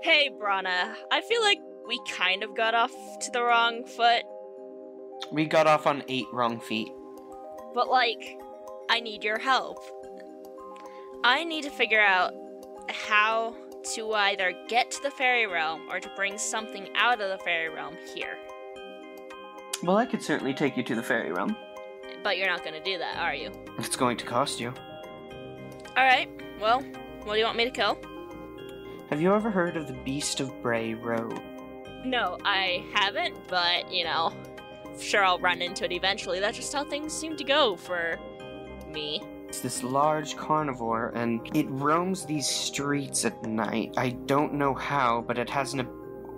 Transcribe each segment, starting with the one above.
Hey, Brana, I feel like we kind of got off to the wrong foot, We got off on 8 wrong feet. but I need your help. I need to figure out how to either get to the fairy realm or to bring something out of the fairy realm here. Well, I could certainly take you to the fairy realm. But you're not gonna do that, are you? It's going to cost you. Alright, well, what do you want me to kill? Have you ever heard of the Beast of Bray Road? No, I haven't, but, sure I'll run into it eventually. That's just how things seem to go for me. It's this large carnivore, and it roams these streets at night. I don't know how, but it has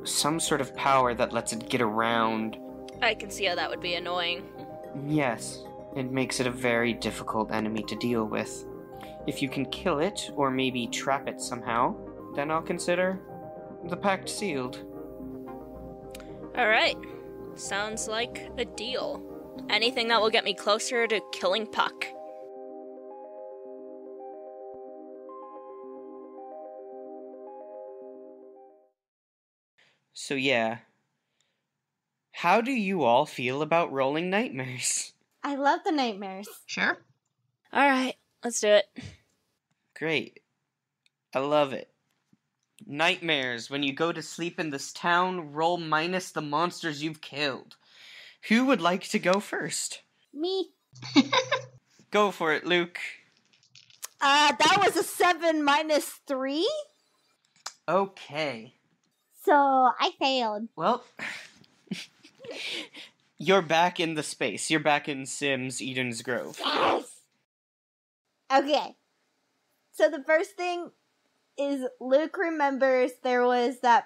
some sort of power that lets it get around. I can see how that would be annoying. Yes, it makes it a very difficult enemy to deal with. If you can kill it, or maybe trap it somehow, then I'll consider the pact sealed. Alright, sounds like a deal. Anything that will get me closer to killing Puck. So yeah, how do you all feel about rolling nightmares? I love the nightmares. Sure. Alright, let's do it. Great. I love it. Nightmares. When you go to sleep in this town, roll minus the monsters you've killed. Who would like to go first? Me. Go for it, Luke. That was a 7 minus 3. Okay. So I failed. Well, you're back in the space. You're back in Sims Eden's Grove. Yes! Okay. So the first thing is Luke remembers there was that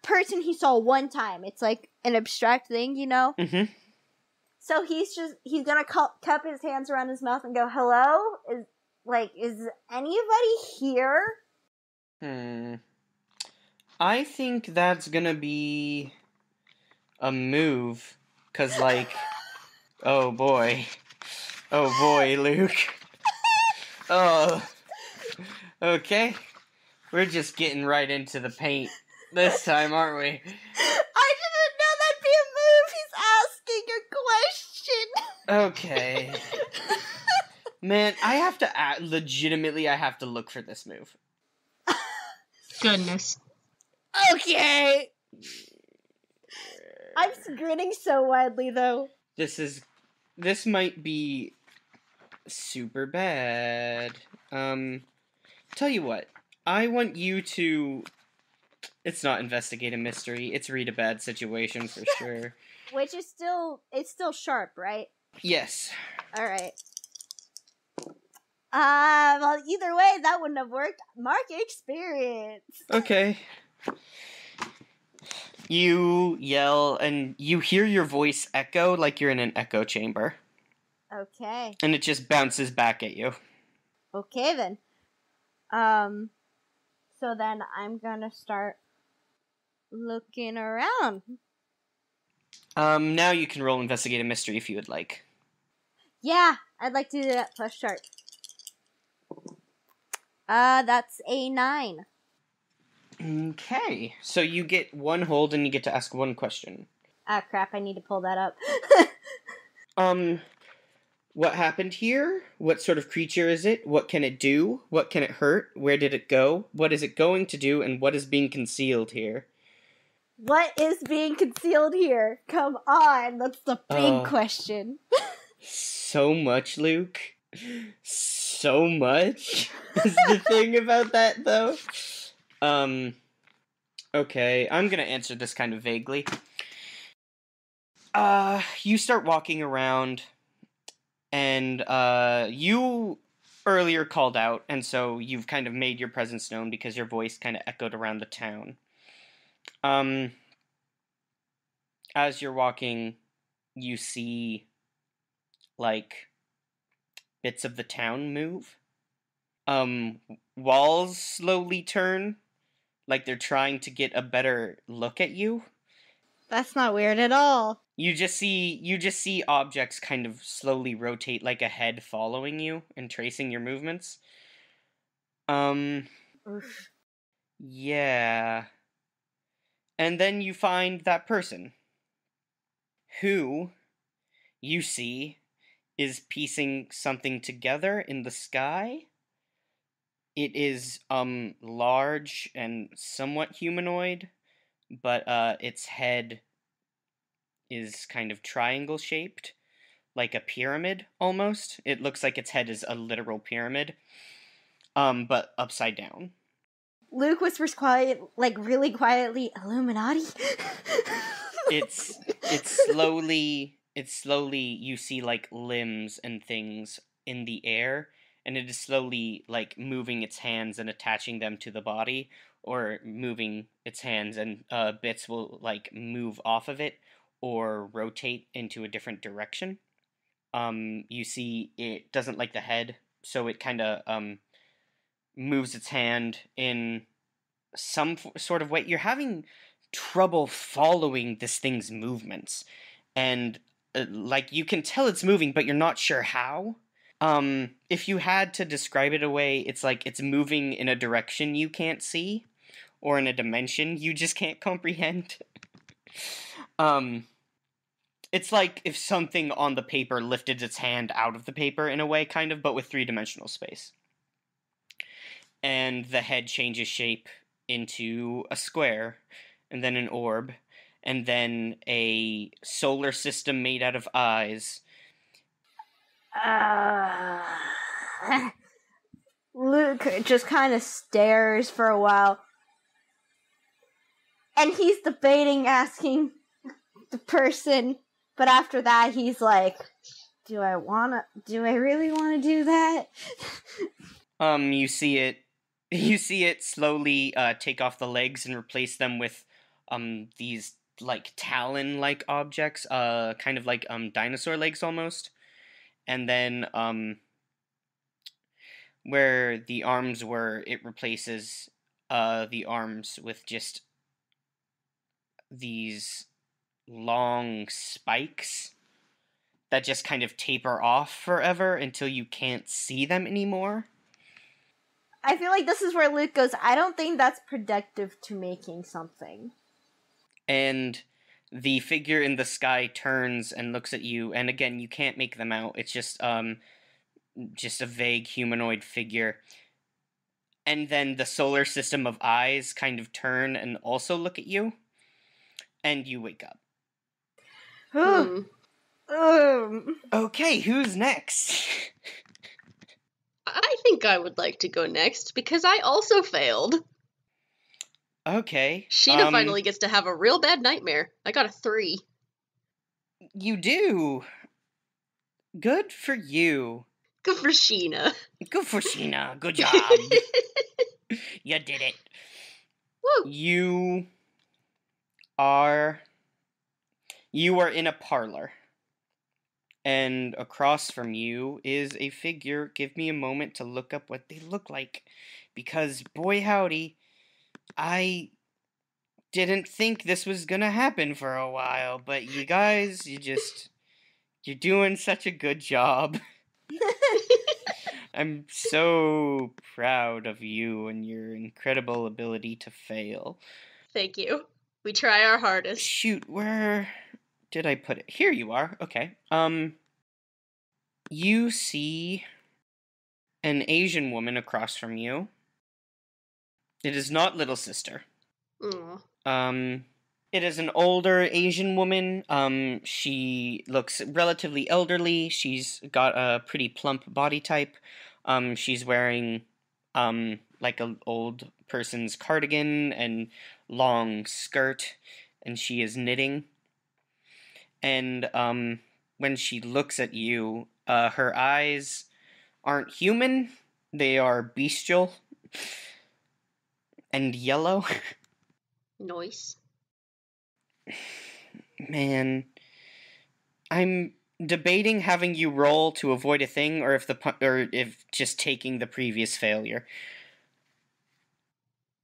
person he saw one time. It's like an abstract thing, you know? Mm-hmm. So he's gonna cup his hands around his mouth and go, "Hello? Is anybody here?" I think that's gonna be a move. 'Cause oh boy, Luke. Oh, okay. We're just getting right into the paint this time, aren't we? I didn't know that'd be a move. He's asking a question. Okay. Man, I have to legitimately, I have to look for this move. Goodness. Okay. I'm grinning so widely, though. This might be super bad. Tell you what, I want you to... It's not investigate a mystery, it's read a bad situation for sure. Which is it's still sharp, right? Yes. Alright. Well, either way, that wouldn't have worked. Mark experience. Okay. You yell, and you hear your voice echo like you're in an echo chamber. Okay. And it just bounces back at you. Okay, then. So then I'm gonna start looking around. Now you can roll investigate a mystery if you would like. Yeah, I'd like to do that plus sharp. That's a 9. Okay. So you get one hold and you get to ask one question. Ah, crap, I need to pull that up. What happened here? What sort of creature is it? What can it do? What can it hurt? Where did it go? What is it going to do? And what is being concealed here? What is being concealed here? Come on, that's the big question. So much, Luke. So much is the thing about that, though. Okay, I'm gonna answer this kind of vaguely. You start walking around, and, you earlier called out, and so you've kind of made your presence known because your voice kind of echoed around the town. As you're walking, you see, bits of the town move. Walls slowly turn, like they're trying to get a better look at you. That's not weird at all. You just see objects kind of slowly rotate like a head following you and tracing your movements. Oof. Yeah. And then you find that person, who, you see, is piecing something together in the sky. It is, large and somewhat humanoid, but, its head is kind of triangle shaped, like a pyramid, almost. It looks like its head is a literal pyramid, but upside down. Luke whispers really quietly, Illuminati? It's slowly, you see, like, limbs and things in the air, and it is slowly, like, moving its hands and attaching them to the body, or moving its hands and, bits will, like, move off of it, or rotate into a different direction. You see it doesn't like the head, so it kind of, moves its hand in some sort of way. You're having trouble following this thing's movements, and like, you can tell it's moving, but you're not sure how. If you had to describe it away, it's like it's moving in a direction you can't see, or in a dimension you just can't comprehend. It's like if something on the paper lifted its hand out of the paper in a way, kind of, but with three-dimensional space. And the head changes shape into a square, and then an orb, and then a solar system made out of eyes. Luke just kind of stares for a while. And he's debating asking the person, but after that he's like, do I really want to do that? You see it slowly take off the legs and replace them with these, like, talon-like objects, kind of like dinosaur legs almost. And then where the arms were, it replaces the arms with just these long spikes that just kind of taper off forever until you can't see them anymore. I feel like this is where Luke goes, I don't think that's productive to making something. And the figure in the sky turns and looks at you, and again, you can't make them out. It's just a vague humanoid figure. And then the solar system of eyes kind of turn and also look at you, and you wake up. Okay, who's next? I think I would like to go next, because I also failed. Okay. Sheena finally gets to have a real bad nightmare. I got a 3. You do. Good for you. Good for Sheena. Good for Sheena. Good job. You did it. Woo. You are in a parlor. And across from you is a figure. Give me a moment to look up what they look like. Because, boy howdy, I didn't think this was gonna happen for a while. But you guys, you're doing such a good job. I'm so proud of you and your incredible ability to fail. Thank you. We try our hardest. Shoot, where did I put it? Here you are. Okay. You see an Asian woman across from you. It is not Little Sister. Aww. It is an older Asian woman. She looks relatively elderly. She's got a pretty plump body type. She's wearing, like an old person's cardigan and long skirt, and she is knitting. And, when she looks at you, her eyes aren't human. They are bestial and yellow. Nice. Man, I'm debating having you roll to avoid a thing, or if just taking the previous failure.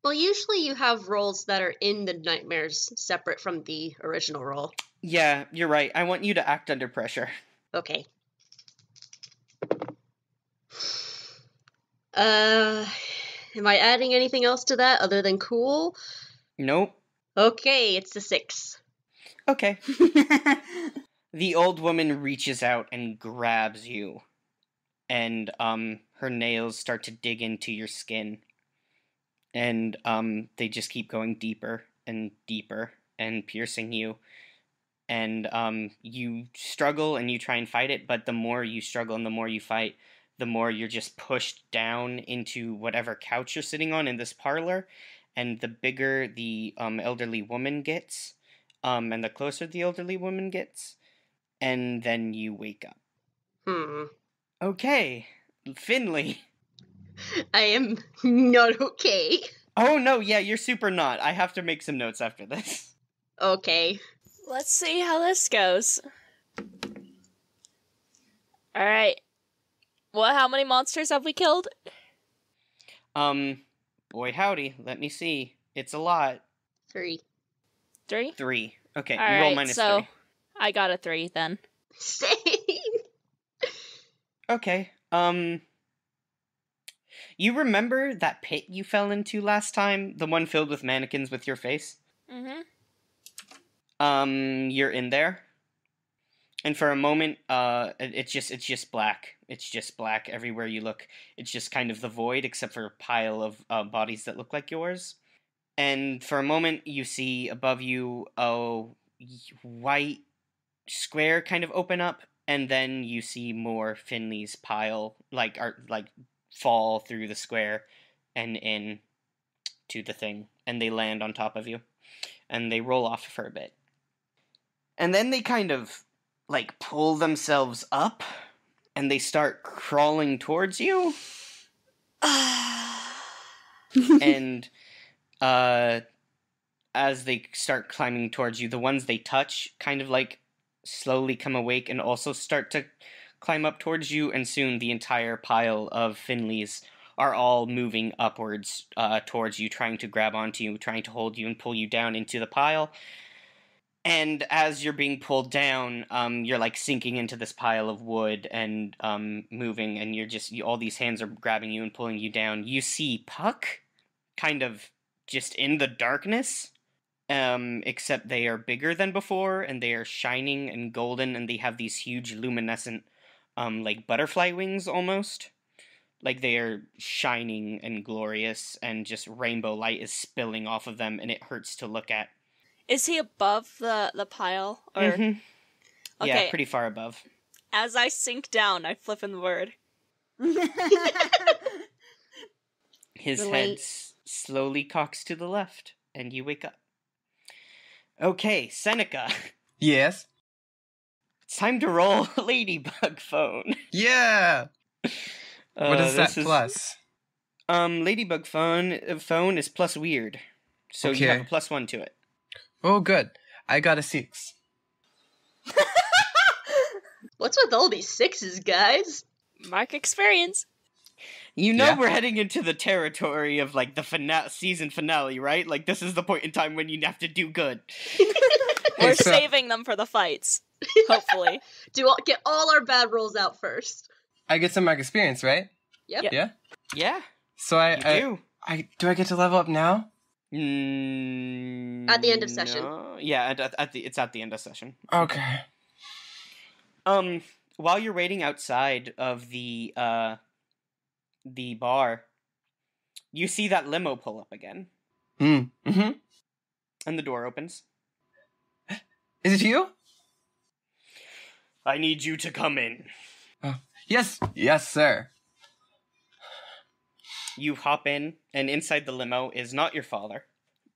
Well, usually you have rolls that are in the nightmares separate from the original roll. Yeah, you're right. I want you to act under pressure. Okay. Am I adding anything else to that other than cool? Nope. Okay, it's a 6. Okay. The old woman reaches out and grabs you, and her nails start to dig into your skin, and they just keep going deeper and deeper and piercing you, and you struggle and you try and fight it, but the more you struggle and the more you fight, the more you're just pushed down into whatever couch you're sitting on in this parlor, and the bigger the elderly woman gets, and the closer the elderly woman gets, and then you wake up. Okay, Finley. I am not okay. Oh no, yeah, you're super not. I have to make some notes after this. Okay. Let's see how this goes. Alright. Well, how many monsters have we killed? Boy howdy, let me see. It's a lot. 3. 3? 3. Okay, All you roll right, minus so 3. I got a 3 then. Same. Okay, you remember that pit you fell into last time? The one filled with mannequins with your face? Mm-hmm. You're in there. And for a moment, it's just black. It's just black everywhere you look. It's just kind of the void, except for a pile of bodies that look like yours. And for a moment, you see above you a white square kind of open up, and then you see more Finley's pile, like fall through the square and in to the thing, and they land on top of you, and they roll off for a bit. And then they kind of pull themselves up, and they start crawling towards you. And as they start climbing towards you, the ones they touch kind of slowly come awake and also start to climb up towards you, and soon the entire pile of Finleys are all moving upwards towards you, trying to grab onto you, trying to hold you and pull you down into the pile. And as you're being pulled down, you're sinking into this pile of wood and moving, and all these hands are grabbing you and pulling you down. You see Puck kind of just in the darkness, except they are bigger than before, and they are shining and golden, and they have these huge luminescent butterfly wings almost. They are shining and glorious, and just rainbow light is spilling off of them, and it hurts to look at. Is he above the pile? Or... Mm-hmm. Okay. Yeah, pretty far above. As I sink down, I flip in the word. His Relate. head slowly cocks to the left, and you wake up. Okay, Seneca. Yes? It's time to roll Ladybug Phone. Yeah! What is that this plus? Ladybug phone is plus weird. So you have a +1 to it. Oh, good. I got a 6. What's with all these 6s, guys? Mark experience. You know Yeah. we're heading into the territory of the season finale, right? This is the point in time when you have to do good. We're so- saving them for the fights. Hopefully. Get all our bad rolls out first. I get some mark experience, right? Yep. Yep. Yeah? Yeah, So you do. do I get to level up now? At the end of session. No. Yeah, it's at the end of session. Okay. While you're waiting outside of the bar, you see that limo pull up again, Mm-hmm. and the door opens. Is it you? I need you to come in. Yes. Yes, sir. You hop in, and inside the limo is not your father,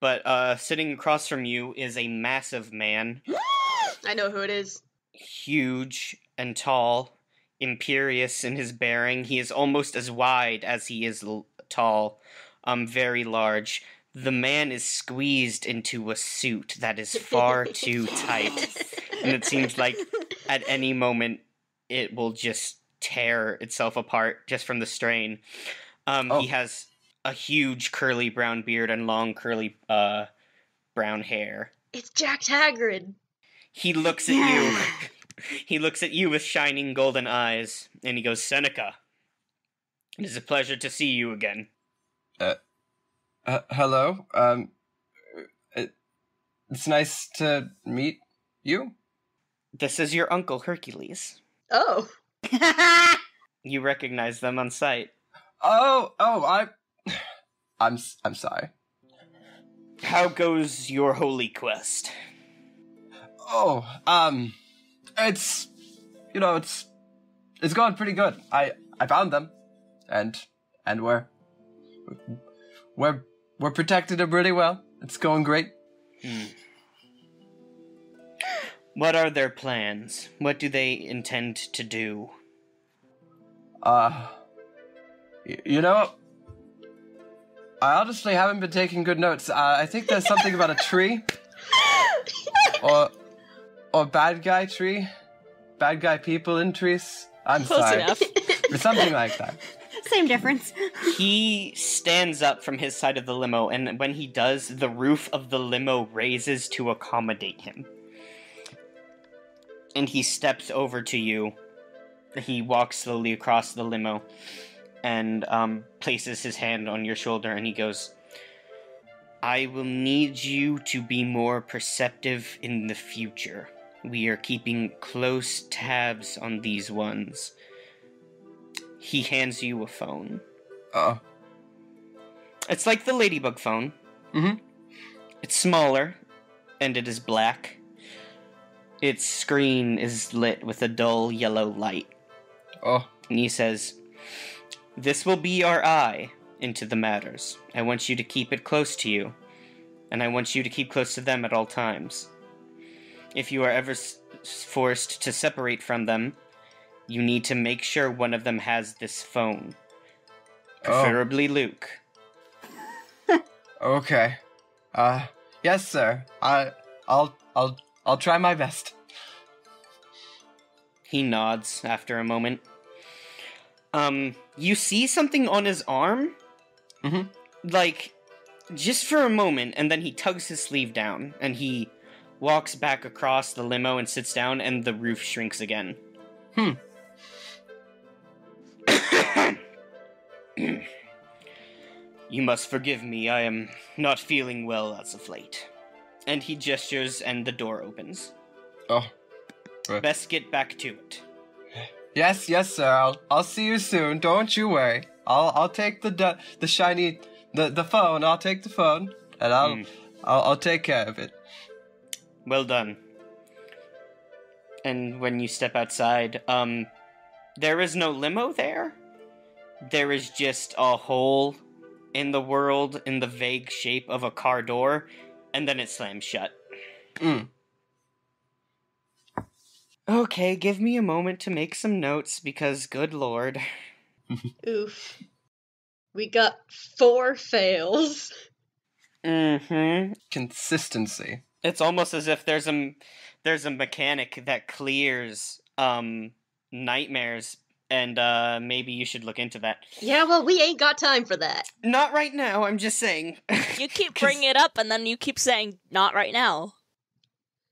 but sitting across from you is a massive man, I know who it is. huge and tall, imperious in his bearing. He is almost as wide as he is tall, very large. The man is squeezed into a suit that is far too tight, and it seems like at any moment it will just tear itself apart just from the strain. He has a huge curly brown beard and long curly brown hair. It's Jack Hagrid. He looks at you. He looks at you with shining golden eyes, and he goes, Seneca, it is a pleasure to see you again. Hello? It's nice to meet you. This is your uncle Hercules. Oh. You recognize them on sight. I'm sorry. How goes your holy quest? Oh, it's going pretty good. I found them, and we're protected them pretty well. It's going great. What are their plans? What do they intend to do? You know, I honestly haven't been taking good notes. I think there's something about a tree, or bad guy tree, bad guy people in trees. I'm Close sorry, enough. or something like that. Same difference. He stands up from his side of the limo, and when he does, the roof of the limo raises to accommodate him. And he steps over to you. He walks slowly across the limo and places his hand on your shoulder, and he goes, I will need you to be more perceptive in the future. We are keeping close tabs on these ones. He hands you a phone. Uh-oh. It's like the Ladybug phone. Mm-hmm. It's smaller, and it is black. Its screen is lit with a dull yellow light. Oh. And he says, this will be our eye into the matters. I want you to keep it close to you, and I want you to keep close to them at all times. If you are ever forced to separate from them, you need to make sure one of them has this phone. Preferably Luke. Okay. Yes, sir. I'll try my best. He nods after a moment. You see something on his arm? Mm-hmm. Like, just for a moment, and then he tugs his sleeve down, and he walks back across the limo and sits down, and the roof shrinks again. You must forgive me, I am not feeling well as of late. And he gestures, and the door opens. Oh. Best get back to it. Yes, sir. I'll see you soon. Don't you worry. I'll take the shiny the phone. I'll take the phone, and I'll take care of it. Well done. And when you step outside, there is no limo there. There is just a hole in the world in the vague shape of a car door, and then it slams shut. Okay, give me a moment to make some notes, because good lord. Oof. We got 4 fails. Mm-hmm. Consistency. It's almost as if there's a mechanic that clears nightmares, and maybe you should look into that. Yeah, well, we ain't got time for that. Not right now, I'm just saying. You keep bringing it up, and then you keep saying, not right now.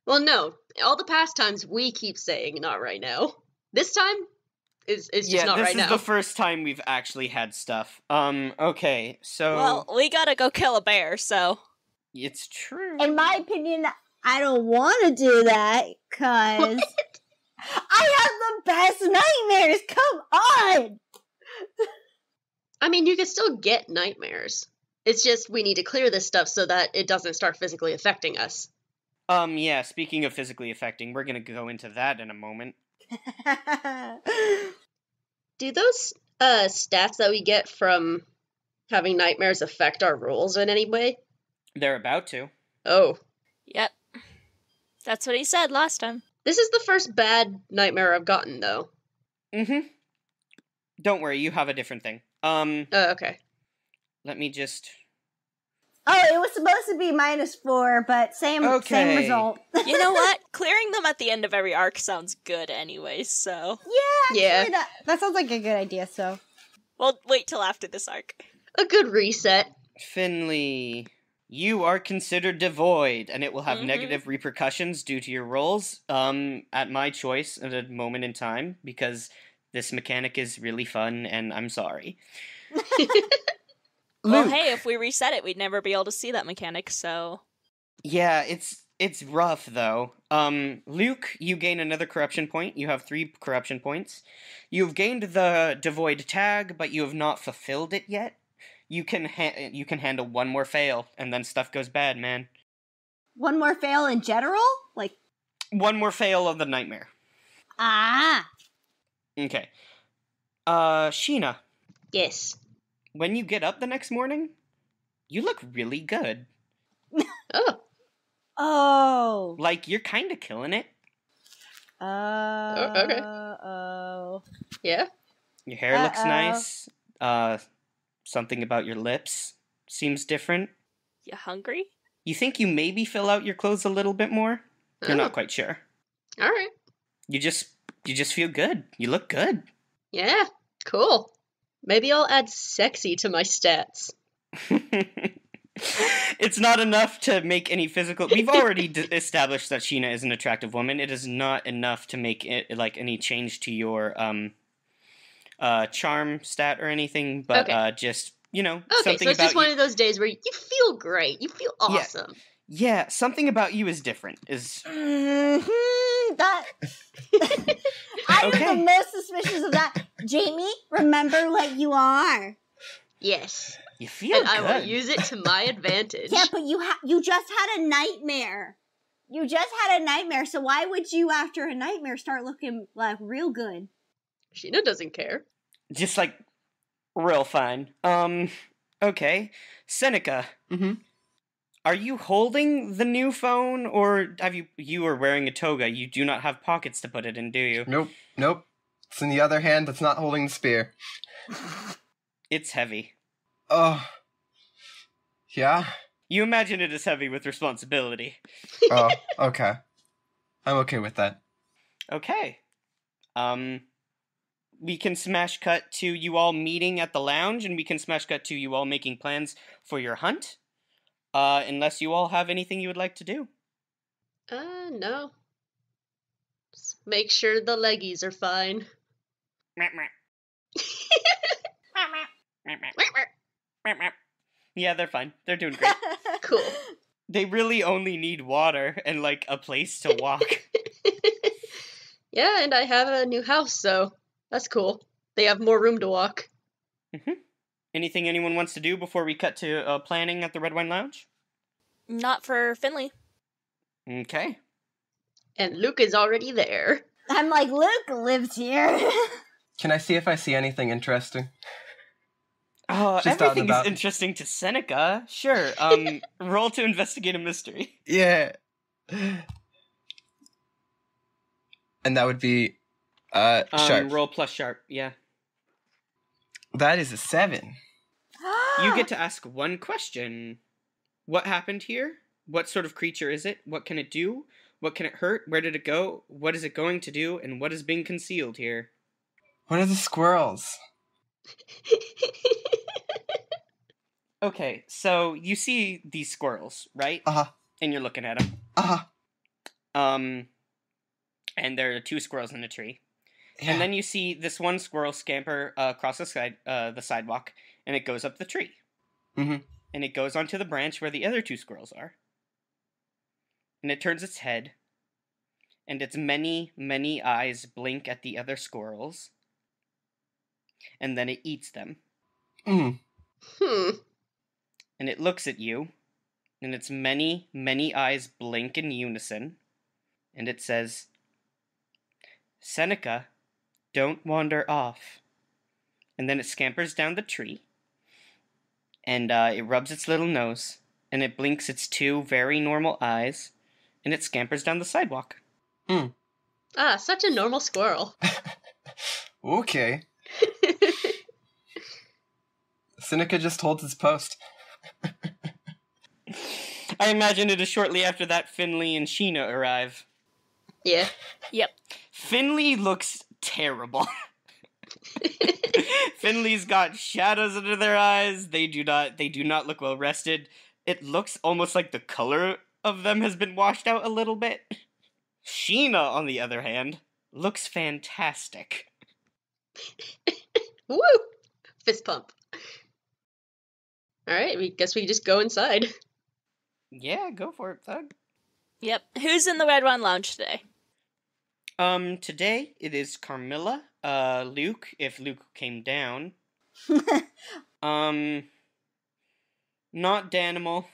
Well, no. All the past times we keep saying not right now. This time is just not right now. This is the first time we've actually had stuff. Okay, so... Well, we gotta go kill a bear, so... It's true. In my opinion, I don't want to do that, because I have the best nightmares! Come on! I mean, you can still get nightmares. It's just we need to clear this stuff so that it doesn't start physically affecting us. Yeah, speaking of physically affecting, we're gonna go into that in a moment. Do those stats that we get from having nightmares affect our rolls in any way? They're about to. Oh. Yep. That's what he said last time. This is the first bad nightmare I've gotten, though. Mm-hmm. Don't worry, you have a different thing. Okay. Let me just... Oh, it was supposed to be -4, but same result. You know what? Clearing them at the end of every arc sounds good anyway, so... Yeah. Actually, that sounds like a good idea, so... Well, wait till after this arc. A good reset. Finley, you are considered devoid, and it will have negative repercussions due to your rolls, at my choice at a moment in time, because this mechanic is really fun, and I'm sorry. Well, Luke. hey, if we reset it, we'd never be able to see that mechanic, so... Yeah, it's rough though. Luke, you gain another corruption point. You have 3 corruption points. You've gained the devoid tag, but you have not fulfilled it yet. You can handle one more fail, and then stuff goes bad, man. One more fail in general? Like, One more fail of the nightmare. ah. Okay. Sheena, Yes. when you get up the next morning, you look really good. Oh. Oh. Like, you're kind of killing it. Okay. Oh. Yeah. Your hair looks Uh-oh. nice. Something about your lips seems different. You hungry? You think you maybe fill out your clothes a little bit more? You're not quite sure. All right. You just feel good. You look good. Yeah. Cool. Maybe I'll add sexy to my stats. It's not enough to make any physical... We've already established that Sheena is an attractive woman. It is not enough to make it, like, any change to your charm stat or anything, but Okay. just, you know, Okay, something so it's about just one of those days where you feel great. You feel awesome. Yeah, something about you is different. That. I Okay. am the most suspicious of that. Jamie, remember what you are. Yes. You feel And good. I will use it to my advantage. Yeah, but you just had a nightmare. You just had a nightmare, so why would you, after a nightmare, start looking, like, real good? Sheena doesn't care. Just, like, real fine. Okay. Seneca. Mm-hmm. Are you holding the new phone, or have you are wearing a toga? You do not have pockets to put it in, do you? Nope. It's in the other hand that's not holding the spear. It's heavy. Oh. Yeah? You imagine it is heavy with responsibility. Oh, okay. I'm okay with that. Okay. We can smash cut to you all meeting at the lounge, and we can smash cut to you all making plans for your hunt. Unless you all have anything you would like to do. No. Just make sure the leggies are fine. Yeah, they're fine. They're doing great. Cool. They really only need water and, like, a place to walk. Yeah, and I have a new house, so that's cool. They have more room to walk. Mm-hmm. Anything anyone wants to do before we cut to planning at the Red Wine Lounge? Not for Finley. Okay. And Luke is already there. I'm like, Luke lives here. Can I see if I see anything interesting? Oh, Just out and everything is about. interesting to Seneca. Sure. Roll to investigate a mystery. Yeah. And that would be sharp. Roll plus sharp, yeah. That is a 7. You get to ask one question. What happened here? What sort of creature is it? What can it do? What can it hurt? Where did it go? What is it going to do? And what is being concealed here? What are the squirrels? Okay, so you see these squirrels, right? Uh-huh. And you're looking at them. Uh-huh. And there are 2 squirrels in a tree. Yeah. And then you see this one squirrel scamper across the sidewalk, and it goes up the tree. Mm-hmm. And it goes onto the branch where the other 2 squirrels are. And it turns its head, and its many, many eyes blink at the other squirrels. And then it eats them. Mm. And it looks at you, and its many, many eyes blink in unison. And it says, Seneca, don't wander off. And then it scampers down the tree, and it rubs its little nose, and it blinks its 2 very normal eyes, and it scampers down the sidewalk. Mm. Ah, such a normal squirrel. Okay. Seneca just holds his post. I imagine it is shortly after that Finley and Sheena arrive. Yeah. Yep. Finley looks terrible. Finley's got shadows under their eyes. They do not look well rested. It looks almost like the color of them has been washed out a little bit. Sheena, on the other hand, looks fantastic. Woo! Fist pump. Alright, we guess we just go inside. Yeah, go for it, Thug. Yep. Who's in the Red Wine Lounge today? Today it is Carmilla, Luke, if Luke came down. Not Danimal.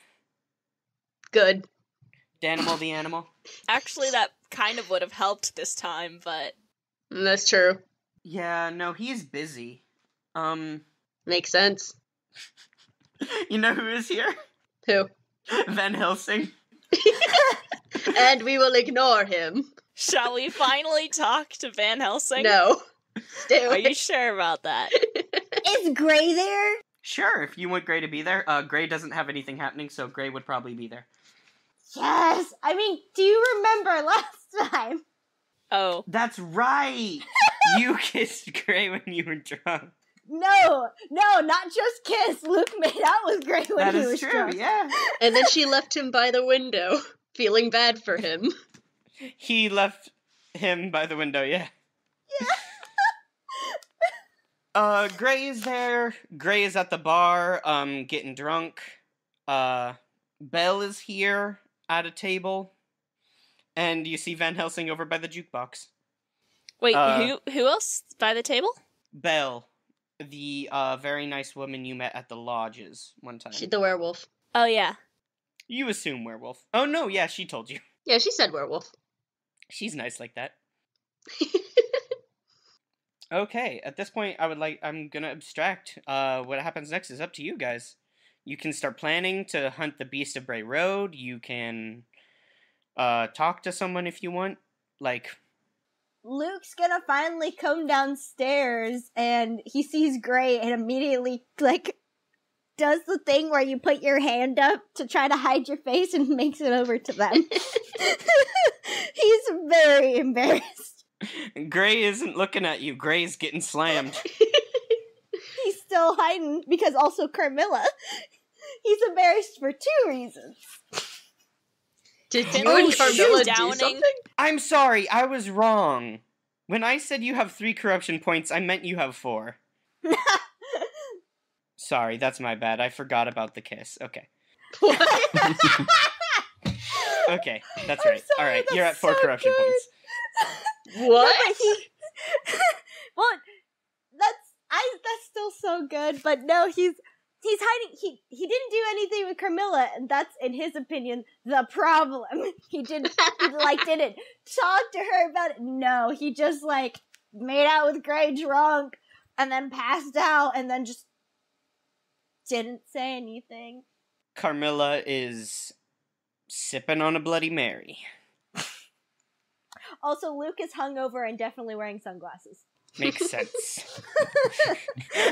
Good. Danimal the animal. Actually, that kind of would have helped this time, but That's true. Yeah, no, he's busy. Makes sense. You know who is here? Who? Van Helsing. And we will ignore him. shall we finally talk to Van Helsing? No. Stay Are away. you sure about that? Is Gray there? Sure, if you want Gray to be there. Gray doesn't have anything happening, so Gray would probably be there. Yes. I mean, do you remember last time? Oh. That's right! You kissed Gray when you were drunk. No, not just kiss. Luke made out with Gray when That he is was true, drunk. yeah. And then she left him by the window, feeling bad for him. He left him by the window, yeah. Gray is there. Gray is at the bar, getting drunk. Belle is here at a table. And you see Van Helsing over by the jukebox. Wait, Uh, who else by the table? Belle, the very nice woman you met at the lodges one time. The werewolf. Oh, yeah. You assume werewolf. Oh no, yeah, she told you. Yeah, she said werewolf. She's nice like that. Okay, at this point, I'm gonna abstract. What happens next is up to you guys. You can start planning to hunt the Beast of Bray Road. You can, talk to someone if you want. Like, Luke's gonna finally come downstairs and he sees Gray and immediately, like, does the thing where you put your hand up to try to hide your face and makes it over to them. He's very embarrassed. Gray isn't looking at you. Gray's getting slammed. He's still hiding because also Carmilla. He's embarrassed for 2 reasons. Did you Finley and is Carmilla do downing. something? I'm sorry, I was wrong. When I said you have 3 corruption points, I meant you have 4. Sorry, that's my bad. I forgot about the kiss. Okay. What? Okay, that's I'm right. sorry, Alright, that's you're at 4 so corruption good. points. What? No, but well, that's still so good. But no, he's hiding. He didn't do anything with Carmilla, and that's, in his opinion, the problem. He didn't talk to her about it. No, he just made out with Gray drunk, and then passed out, and then just didn't say anything. Carmilla is sipping on a Bloody Mary. Also, Luke is hungover and definitely wearing sunglasses. Makes sense.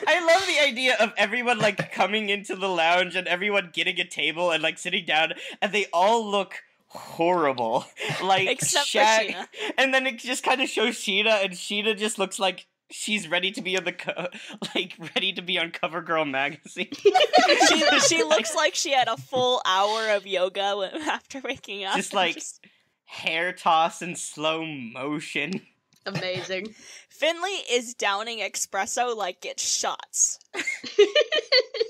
I love the idea of everyone coming into the lounge and everyone getting a table and sitting down, and they all look horrible. Except for Sheena. And then it just kind of shows Sheena, and Sheena just looks like she's ready to be on ready to be on CoverGirl magazine. she looks like she had a full hour of yoga after waking up. Just hair toss in slow motion. Amazing. Finley is downing espresso like it's shots.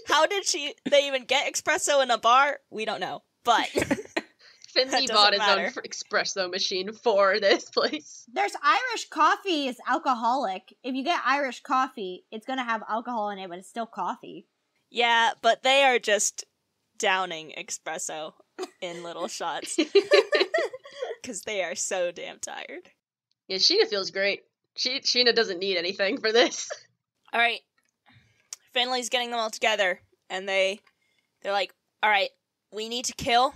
How did they even get espresso in a bar? We don't know. But Finley That bought doesn't his own matter. espresso machine for this place. There's Irish coffee is alcoholic. If you get Irish coffee, it's gonna have alcohol in it, but it's still coffee. yeah, but they are just downing espresso in little shots because they are so damn tired. Yeah, Sheena feels great. Sheena doesn't need anything for this. All right, Finley's getting them all together, and they're like, "All right, we need to kill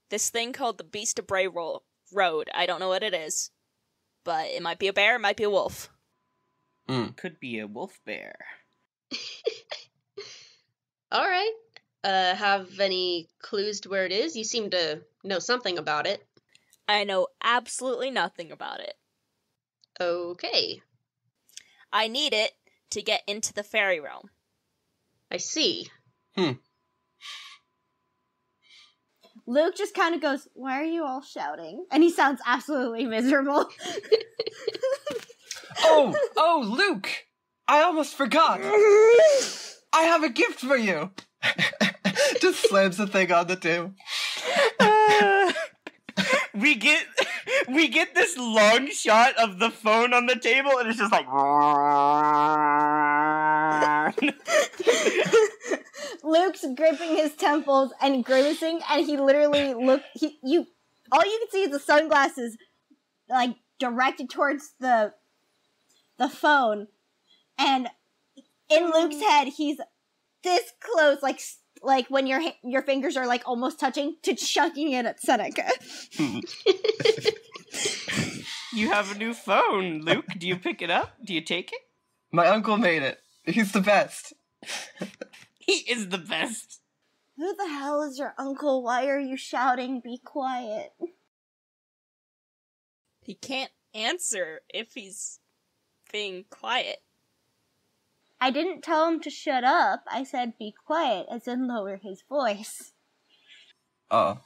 this thing called the Beast of Bray Road. I don't know what it is, but it might be a bear, it might be a wolf." Could be a wolf bear. All right. Have any clues to where it is? You seem to know something about it. I know absolutely nothing about it. Okay. I need it to get into the fairy realm. I see. Luke just kind of goes, "Why are you all shouting?" And he sounds absolutely miserable. Oh, Luke! I almost forgot. I have a gift for you. Just slams the thing on the table. We get this long shot of the phone on the table, and it's just like. Luke's gripping his temples and grimacing, and he literally all you can see is the sunglasses, like, directed towards the phone, and in Luke's head, he's this close, like when your fingers are, like, almost touching, to chucking it at Seneca. You have a new phone, Luke. Do you pick it up? Do you take it? My uncle made it. He's the best. He is the best. Who the hell is your uncle? Why are you shouting, be quiet? He can't answer if he's being quiet. I didn't tell him to shut up. I said be quiet, as in lower his voice. Oh.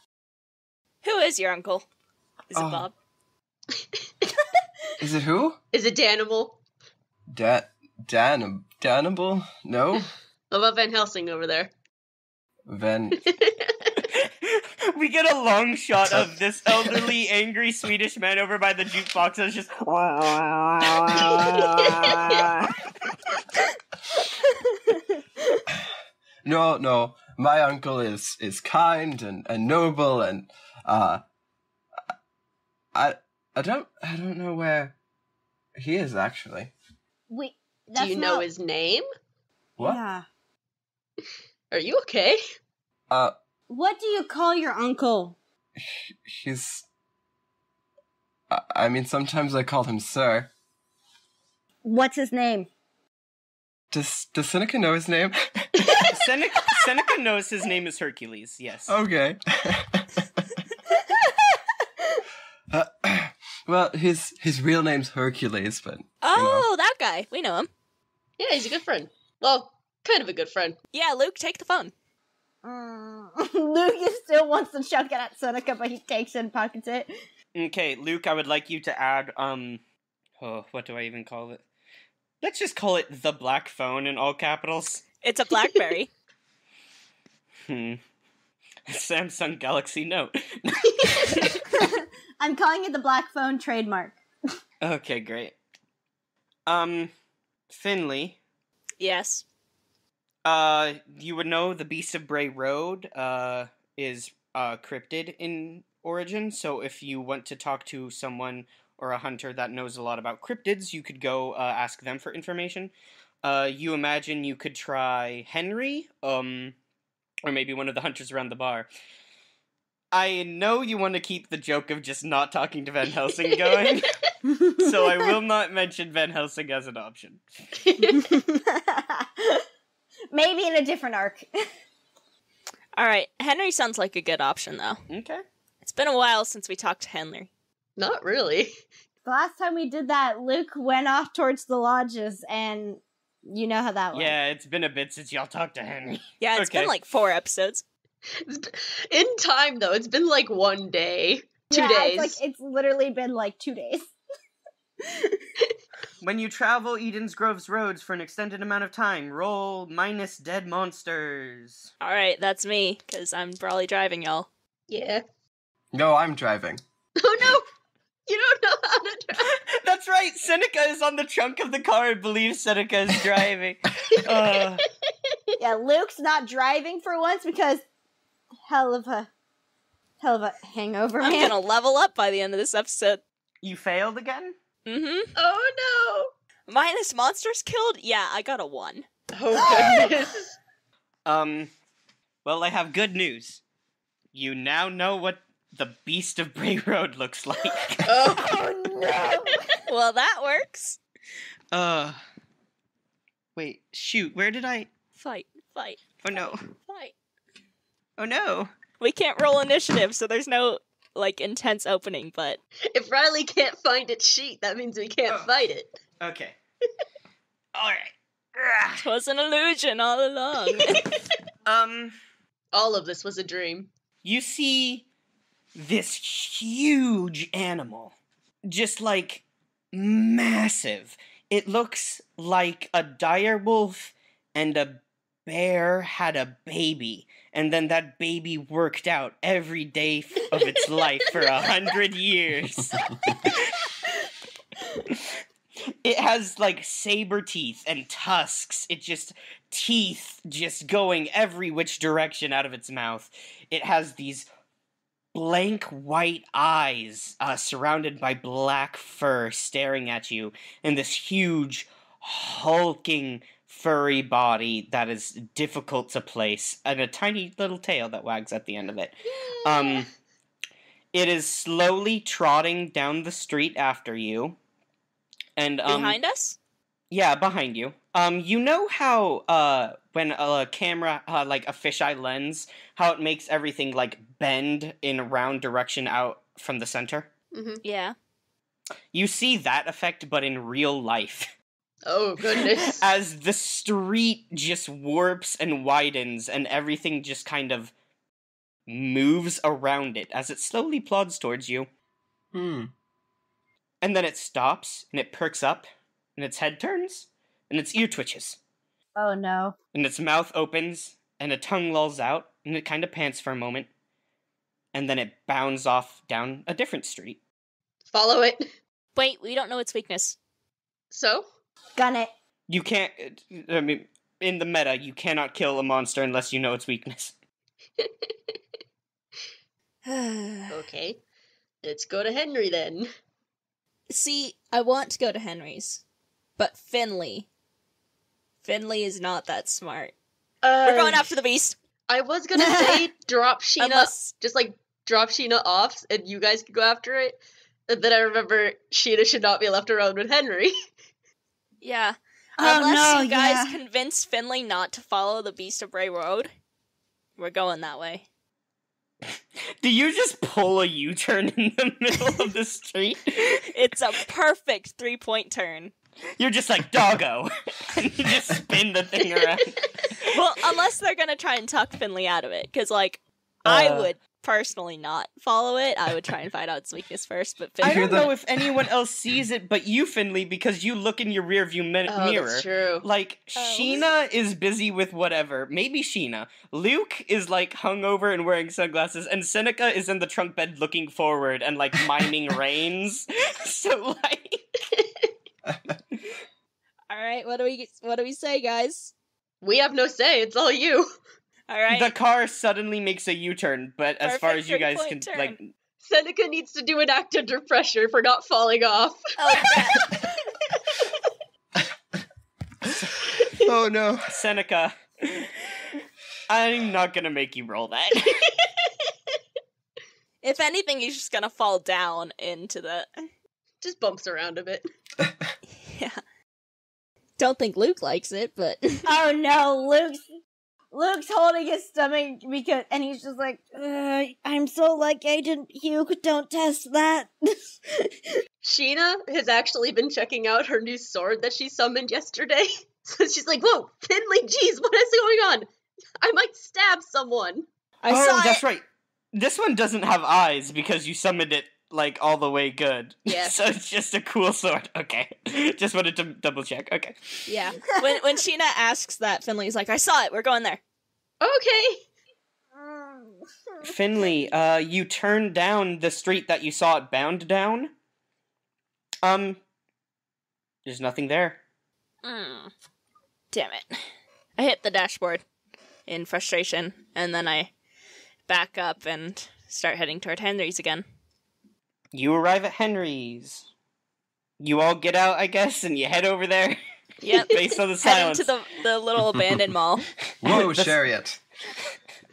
Who is your uncle? Is it Bob? Is it who? Is it Danimal? Danable? No? What about Van Helsing over there? We get a long shot of this elderly, angry Swedish man over by the jukebox that's just. No. My uncle is kind and noble and I don't know where he is actually. Wait, Do you know his name? What? Yeah. Are you okay? What do you call your uncle? He's. I mean, sometimes I call him Sir. What's his name? Does Seneca know his name? Seneca knows his name is Hercules, yes. Okay. Well, his real name's Hercules, but. Oh, that guy. We know him. Yeah, he's a good friend. Well, kind of a good friend. Yeah, Luke, take the phone. Luke still wants to chuck it at Seneca, but he takes it and pockets it. Okay, Luke, I would like you to add, what do I even call it? Let's just call it the black phone in all capitals. It's a BlackBerry. Samsung Galaxy Note. I'm calling it the black phone trademark. Okay, great. Finley. Yes. You would know the Beast of Bray Road, is, cryptid in origin, so if you want to talk to someone or a hunter that knows a lot about cryptids, you could go, ask them for information. You imagine you could try Henry, or maybe one of the hunters around the bar. I know you want to keep the joke of just not talking to Van Helsing going, so I will not mention Van Helsing as an option. Maybe in a different arc. Alright, Henry sounds like a good option, though. Okay. It's been a while since we talked to Henry. Not really. The last time we did that, Luke went off towards the lodges, and you know how that went. Yeah, it's been a bit since y'all talked to Henry. Yeah, it's Okay. been like 4 episodes. In time, though, it's been like 1 day. 2 days. It's literally been like 2 days. When you travel Eden's Grove's roads for an extended amount of time, roll minus dead monsters. Alright, that's me, because I'm probably driving, y'all. Yeah. No, I'm driving. Oh no! You don't know how to drive. That's right, Seneca is on the trunk of the car and believes Seneca is driving. Yeah, Luke's not driving for once because hell of a hangover, I'm man. gonna level up by the end of this episode. You failed again? Mm-hmm. Oh Minus monsters killed? Yeah, I got a 1. no! Oh goodness. Well, I have good news. You now know what the Beast of Bray Road looks like. Oh no! Well, that works. Wait, shoot, where did I... Fight. Oh no. Fight. Oh no. We can't roll initiative, so there's no, like, intense opening, but... If Riley can't find its sheet, that means we can't fight it. Okay. Alright. It was an illusion all along. All of this was a dream. You see this huge animal. Just, like, massive. It looks like a dire wolf and a bear had a baby, and then that baby worked out every day of its life for 100 years. It has, like, saber teeth and tusks. Teeth just going every which direction out of its mouth. It has these blank white eyes surrounded by black fur staring at you, and this huge, hulking, furry body that is difficult to place, and a tiny little tail that wags at the end of it. It is slowly trotting down the street after you. And Behind us? Yeah, behind you. You know how when a camera, like a fisheye lens, how it makes everything like bend in a round direction out from the center? Mm-hmm. Yeah. You see that effect, but in real life. Oh, goodness. As the street just warps and widens, and everything just kind of moves around it as it slowly plods towards you. And then it stops, and it perks up, and its head turns, and its ear twitches. Oh no. And its mouth opens, and a tongue lolls out, and it kind of pants for a moment. And then it bounds off down a different street. Follow it. Wait, we don't know its weakness. So? Gun it. You can't, I mean, in the meta, you cannot kill a monster unless you know its weakness. Okay. Let's go to Henry then. See, I want to go to Henry's, but Finley is not that smart. We're going after the beast. I was gonna say drop Sheena, Unless... just like drop Sheena off, and you guys can go after it. And then I remember Sheena should not be left around with Henry. Yeah. Oh, Unless no, you guys yeah. convince Finley not to follow the Beast of Bray Road, we're going that way. Do you just pull a U-turn in the middle of the street? It's a perfect 3-point turn. You're just like, doggo! And you just spin the thing around. Well, unless they're gonna try and tuck Finley out of it, because, like, I would personally not follow it. I would try and find out its weakness first, but I Finley... don't know if anyone else sees it but you, Finley, because you look in your rearview mirror. That's true. Like, Sheena is busy with whatever. Maybe Sheena. Luke is, like, hungover and wearing sunglasses, and Seneca is in the trunk bed looking forward and, like, miming rains. So, like... Alright, what do we say, guys? We have no say, it's all you. Alright. The car suddenly makes a U-turn, but as far as you guys can, turn. like... Seneca needs to do an act under pressure for not falling off. Oh, Oh no. Seneca, I'm not gonna make you roll that. if anything, he's just gonna fall down into the... Just bumps around a bit. Yeah. Don't think Luke likes it, but... Oh no, Luke's holding his stomach and he's just like, I'm so like Agent Hugh, don't test that. Sheena has actually been checking out her new sword that she summoned yesterday. So she's like, whoa, Finley, geez, what is going on? I might stab someone. That's right. This one doesn't have eyes because you summoned it, like, all the way good. Yeah. So it's just a cool sword. Okay. Just wanted to double check. Okay. Yeah. When Sheena asks that, Finley's like, I saw it, we're going there. Okay. Finley, you turned down the street that you saw it bound down. There's nothing there. Damn it. I hit the dashboard in frustration, and then I back up and start heading toward Henry's again. You arrive at Henry's. You all get out, I guess, and you head over there. Yep. Based on the Heading silence. to the little abandoned mall. Whoa, chariot.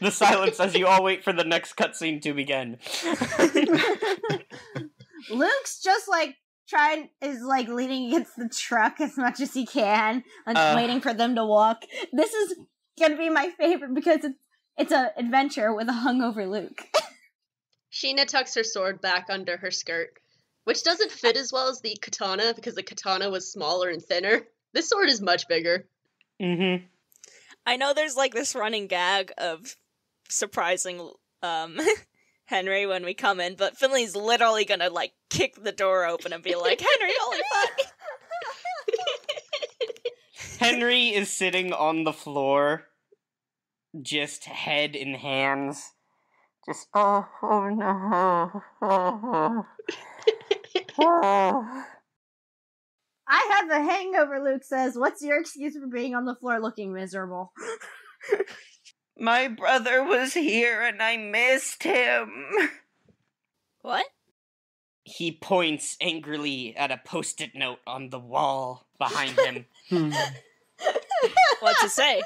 The silence as you all wait for the next cutscene to begin. Luke's just like is like leaning against the truck as much as he can, like waiting for them to walk. This is gonna be my favorite because it's an adventure with a hungover Luke. Sheena tucks her sword back under her skirt, which doesn't fit as well as the katana because the katana was smaller and thinner. This sword is much bigger. Mm-hmm. I know there's like this running gag of surprising Henry when we come in, but Finley's literally gonna like kick the door open and be like, Henry, holy fuck! Henry is sitting on the floor just head in hands. Just, oh no. Oh. I have a hangover, Luke says. What's your excuse for being on the floor looking miserable? My brother was here and I missed him. What? He points angrily at a post-it note on the wall behind him. What's it say?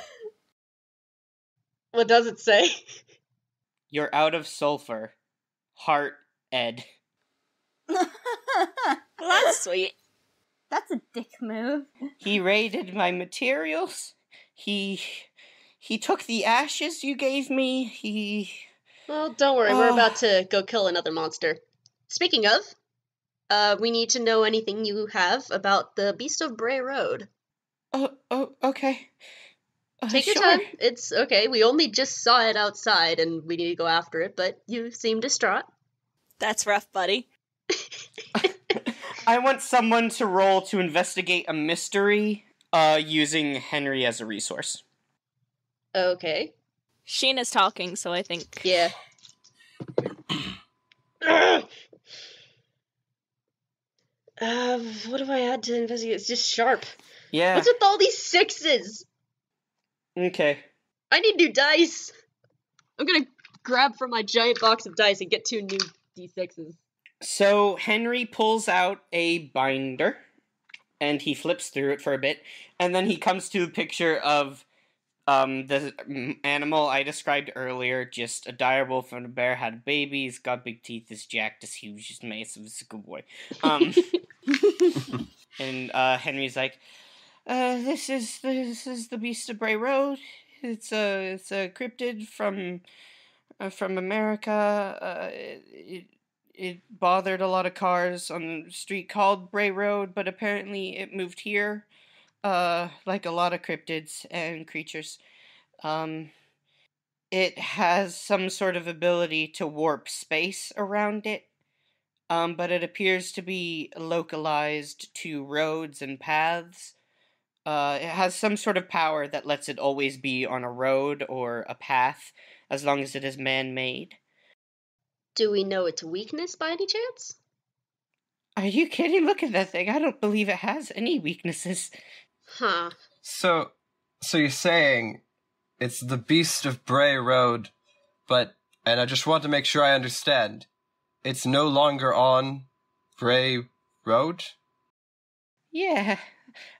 What does it say? You're out of sulfur. Heart, Ed. Well, that's sweet. That's a dick move. He raided my materials. He took the ashes you gave me. Well, don't worry, we're about to go kill another monster. Speaking of, we need to know anything you have about the Beast of Bray Road. Oh, okay. Take your time. It's okay. We only just saw it outside and we need to go after it, but you seem distraught. That's rough, buddy. I want someone to roll to investigate a mystery, using Henry as a resource. Okay. Sheena's talking, so I think... Yeah. What have I had to investigate? It's just sharp. Yeah. What's with all these sixes? Okay. I need new dice. I'm gonna grab from my giant box of dice and get 2 new D6s. So Henry pulls out a binder, and he flips through it for a bit, and then he comes to a picture of the animal I described earlier, just a dire wolf and a bear, had a baby, he's got big teeth, is jacked, is huge, is massive, is a good boy. And Henry's like, this is the Beast of Bray Road. It's a cryptid from America. It bothered a lot of cars on the street called Bray Road, but apparently it moved here, like a lot of cryptids and creatures. It has some sort of ability to warp space around it, but it appears to be localized to roads and paths. It has some sort of power that lets it always be on a road or a path, as long as it is man-made. Do we know its weakness by any chance? Are you kidding? Look at that thing. I don't believe it has any weaknesses. Huh. So you're saying it's the Beast of Bray Road, and I just want to make sure I understand. It's no longer on Bray Road? Yeah,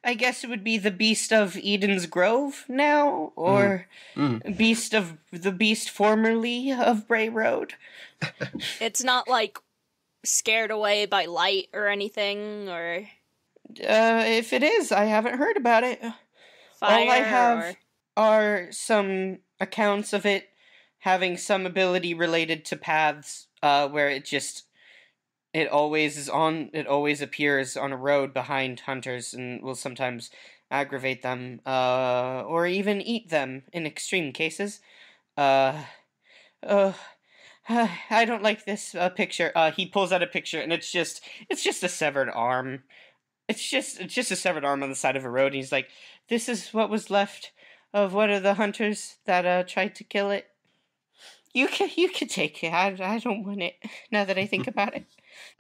I guess it would be the Beast of Eden's Grove now, or the Beast formerly of Bray Road. It's not, like, scared away by light or anything, or... If it is, I haven't heard about it. Fire, all I have are some accounts of it having some ability related to paths, where it always appears on a road behind hunters and will sometimes aggravate them, or even eat them in extreme cases. I don't like this picture. He pulls out a picture, and it's just a severed arm. It's just a severed arm on the side of a road, and he's like, "This is what was left of one of the hunters that tried to kill it. You can take it. I don't want it. Now that I think about it."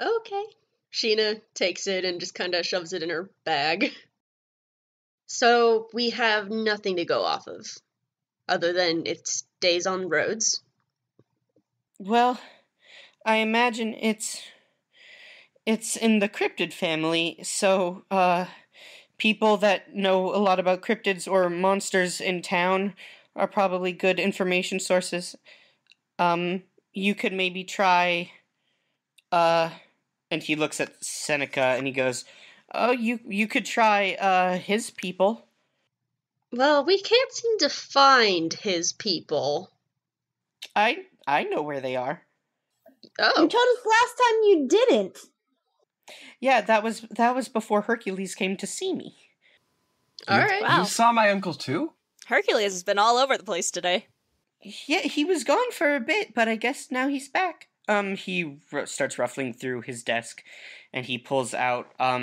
Okay. Sheena takes it and just kind of shoves it in her bag. So we have nothing to go off of, other than it stays on roads. Well, I imagine it's in the cryptid family, so people that know a lot about cryptids or monsters in town are probably good information sources. You could maybe try, and he looks at Seneca and he goes, "Oh, you could try his people." Well, we can't seem to find his people. I know where they are. Oh. You told us last time you didn't. Yeah, that was before Hercules came to see me. Alright. Wow. You saw my uncle too? Hercules has been all over the place today. Yeah, he was gone for a bit, but I guess now he's back. Starts ruffling through his desk, and he pulls out a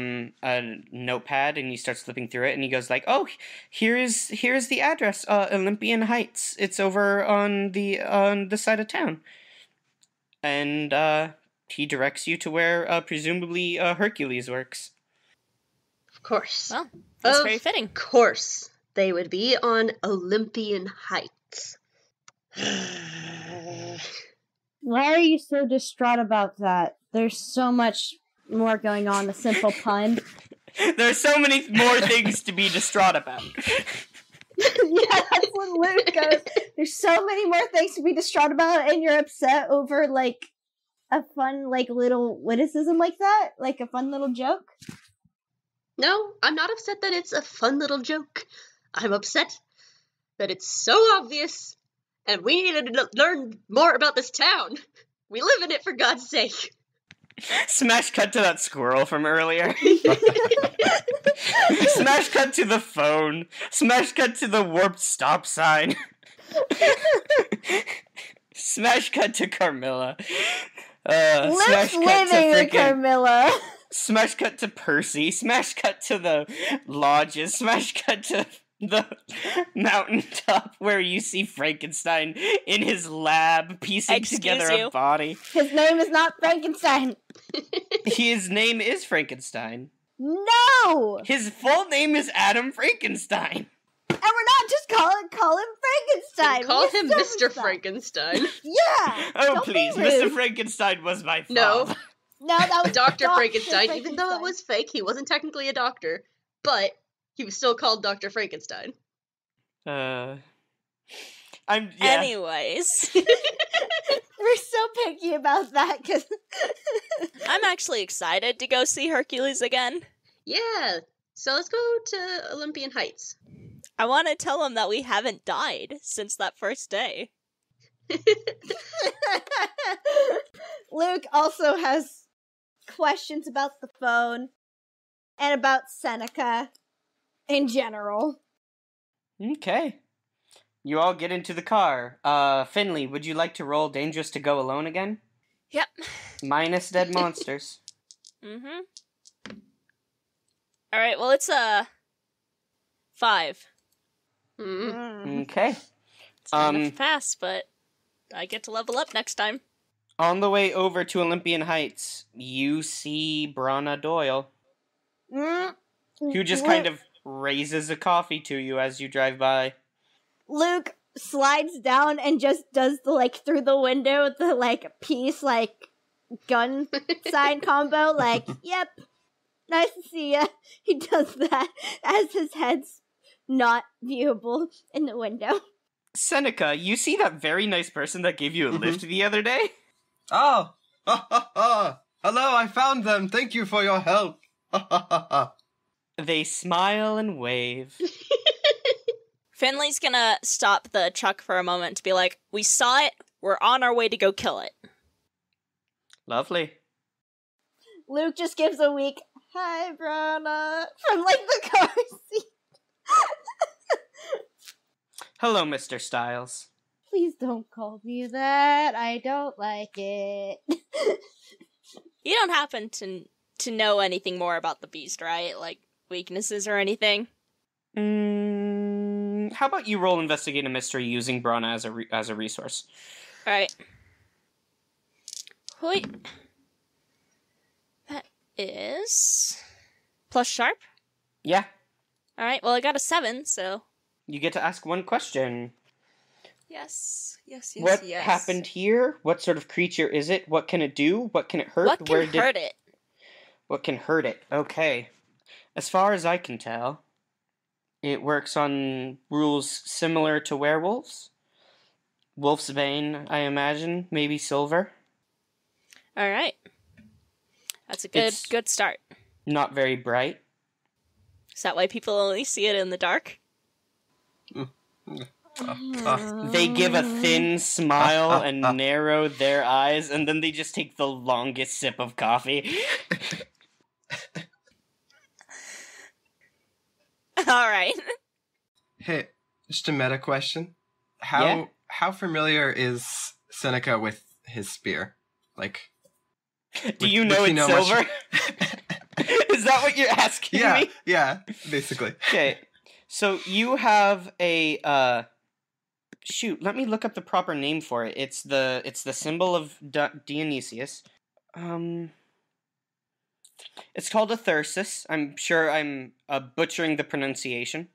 notepad, and he starts flipping through it, and he goes like, "Oh, here's the address, Olympian Heights. It's over on the side of town." And he directs you to where presumably Hercules works. Of course. Well, that's very Of fitting. course. They would be on Olympian Heights. Why are you so distraught about that? There's so much more going on. A simple pun. There's so many more things to be distraught about. Yeah, that's when Luke goes. There's so many more things to be distraught about, and you're upset over like a fun like little witticism like that, like a fun little joke. No, I'm not upset that it's a fun little joke. I'm upset that it's so obvious, and we need to learn more about this town. We live in it, for God's sake. Smash cut to that squirrel from earlier. Smash cut to the phone. Smash cut to the warped stop sign. Smash cut to Carmilla. Luke's Smash cut to living with freaking... Carmilla. Smash cut to Percy. Smash cut to the lodges. Smash cut to the mountaintop where you see Frankenstein in his lab piecing together a body. His name is not Frankenstein. His name is Frankenstein. No! His full name is Adam Frankenstein. And we're not just call him Frankenstein. Call him Mr. Frankenstein. Yeah! Oh, Don't please. be rude. Mr. Frankenstein was my father. No. No, that was Dr. Frankenstein. Even though it was fake, he wasn't technically a doctor, but he was still called Dr. Frankenstein. Anyways. We're so picky about that, because... I'm actually excited to go see Hercules again. Yeah, so let's go to Olympian Heights. I want to tell him that we haven't died since that first day. Luke also has questions about the phone and about Seneca in general. Okay. You all get into the car. Finley, would you like to roll Dangerous to Go Alone again? Yep. Minus dead monsters. Mm-hmm. Alright, well, it's 5. Okay. It's kind of fast, but I get to level up next time. On the way over to Olympian Heights, you see Brana Doyle, who just kind of raises a coffee to you as you drive by. Luke slides down and just does the, like, through the window, the, like, peace, like, gun sign combo, like, yep, nice to see ya. He does that as his head's not viewable in the window. Seneca, you see that very nice person that gave you a lift the other day? Oh! Hello, I found them! Thank you for your help! They smile and wave. Finley's gonna stop the truck for a moment to be like, we saw it, we're on our way to go kill it. Lovely. Luke just gives a weak, hi, Brana, from, like, the car seat. Hello, Mr. Styles. Please don't call me that. I don't like it. You don't happen to know anything more about the beast, right? Like, weaknesses or anything? How about you roll Investigate a Mystery using Brana as a resource? Alright. Wait. That is... plus sharp? Yeah. Alright, well I got a 7, so... You get to ask one question. Yes. What happened here? What sort of creature is it? What can it do? What can it hurt? What can hurt it? What can hurt it? Okay. As far as I can tell, it works on rules similar to werewolves. Wolf's Bane, I imagine. Maybe Silver. Alright. That's a good start. Not very bright. Is that why people only see it in the dark? They give a thin smile and narrow their eyes, and then they just take the longest sip of coffee. Alright. Hey, just a meta question. How familiar is Seneca with his spear? Like, Do you would know he it's know much- silver? Is that what you're asking yeah, me? yeah, basically. Okay, so you have a shoot. Let me look up the proper name for it. It's the symbol of Dionysius. It's called a thyrsus. I'm sure I'm butchering the pronunciation.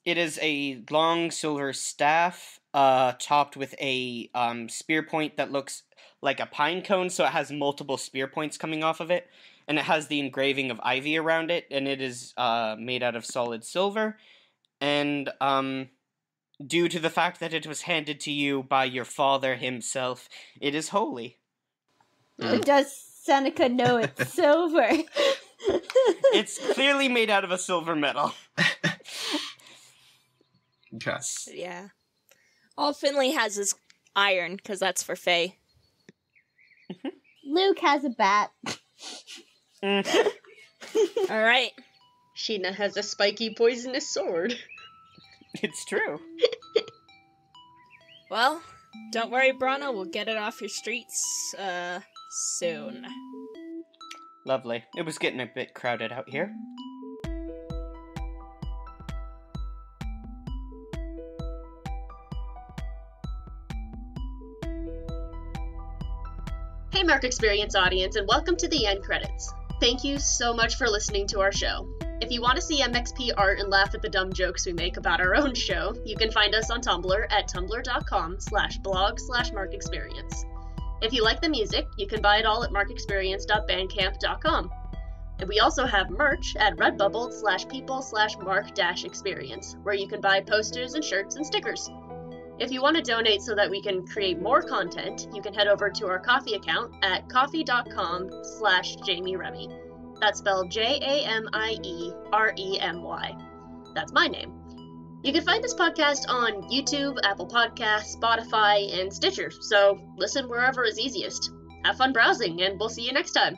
It is a long silver staff, topped with a spear point that looks like a pine cone, so it has multiple spear points coming off of it, and it has the engraving of ivy around it, and it is made out of solid silver, and due to the fact that it was handed to you by your father himself, it is holy. Does Seneca know it's silver? It's clearly made out of a silver metal. Okay. Yeah. All Finley has is iron, because that's for Faye. Luke has a bat. Alright. Sheena has a spiky poisonous sword. It's true. Well, don't worry, Brana. We'll get it off your streets, soon. Lovely. It was getting a bit crowded out here. Hey Mark Experience audience, and welcome to the end credits. Thank you so much for listening to our show. If you want to see MXP art and laugh at the dumb jokes we make about our own show, you can find us on Tumblr at tumblr.com/blog/markexperience. If you like the music, you can buy it all at markexperience.bandcamp.com. And we also have merch at redbubble/people/mark-experience, where you can buy posters and shirts and stickers. If you want to donate so that we can create more content, you can head over to our Ko-fi account at ko-fi.com/JamieRemy. That's spelled JAMIEREMY. That's my name. You can find this podcast on YouTube, Apple Podcasts, Spotify, and Stitcher, so listen wherever is easiest. Have fun browsing, and we'll see you next time.